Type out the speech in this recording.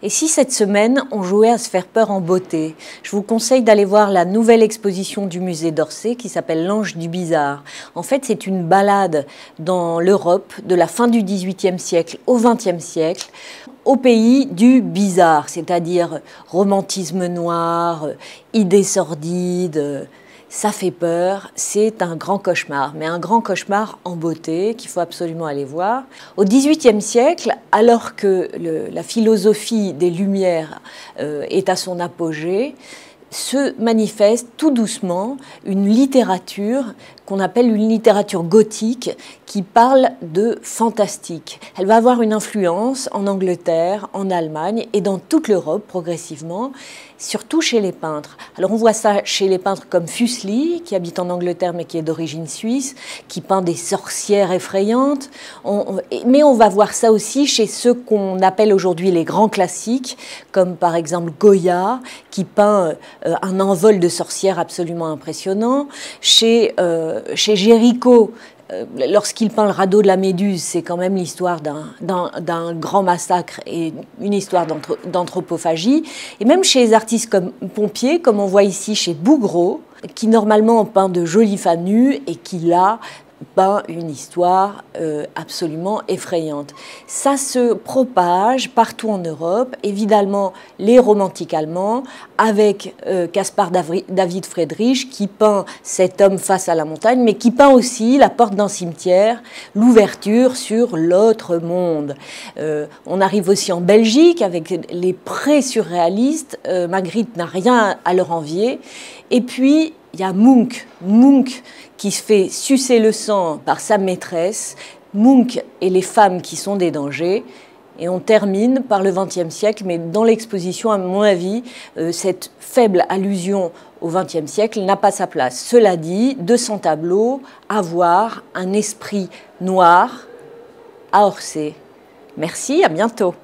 Et si cette semaine, on jouait à se faire peur en beauté? Je vous conseille d'aller voir la nouvelle exposition du musée d'Orsay qui s'appelle L'Ange du Bizarre. En fait, c'est une balade dans l'Europe de la fin du XVIIIe siècle au XXe siècle, au pays du bizarre, c'est-à-dire romantisme noir, idées sordides. Ça fait peur, c'est un grand cauchemar, mais un grand cauchemar en beauté qu'il faut absolument aller voir. Au XVIIIe siècle, alors que la philosophie des Lumières est à son apogée, se manifeste tout doucement une littérature qu'on appelle une littérature gothique qui parle de fantastique. Elle va avoir une influence en Angleterre, en Allemagne et dans toute l'Europe progressivement, surtout chez les peintres. Alors on voit ça chez les peintres comme Fuseli, qui habite en Angleterre mais qui est d'origine suisse, qui peint des sorcières effrayantes. Mais on va voir ça aussi chez ceux qu'on appelle aujourd'hui les grands classiques, comme par exemple Goya, qui peint un envol de sorcières absolument impressionnant. Chez Géricault, lorsqu'il peint le radeau de la Méduse, c'est quand même l'histoire d'un grand massacre et une histoire d'anthropophagie. Et même chez les artistes comme Pompier, comme on voit ici chez Bouguereau, qui normalement peint de jolies femmes nues et qui là peint une histoire absolument effrayante. Ça se propage partout en Europe, évidemment les romantiques allemands, avec Caspar David Friedrich qui peint cet homme face à la montagne, mais qui peint aussi la porte d'un cimetière, l'ouverture sur l'autre monde. On arrive aussi en Belgique avec les pré-surréalistes, Magritte n'a rien à leur envier, et puis il y a Munch qui se fait sucer le sang par sa maîtresse, Munch et les femmes qui sont des dangers. Et on termine par le XXe siècle, mais dans l'exposition, à mon avis, cette faible allusion au XXe siècle n'a pas sa place. Cela dit, 200 tableaux, à voir, un esprit noir à Orsay. Merci, à bientôt.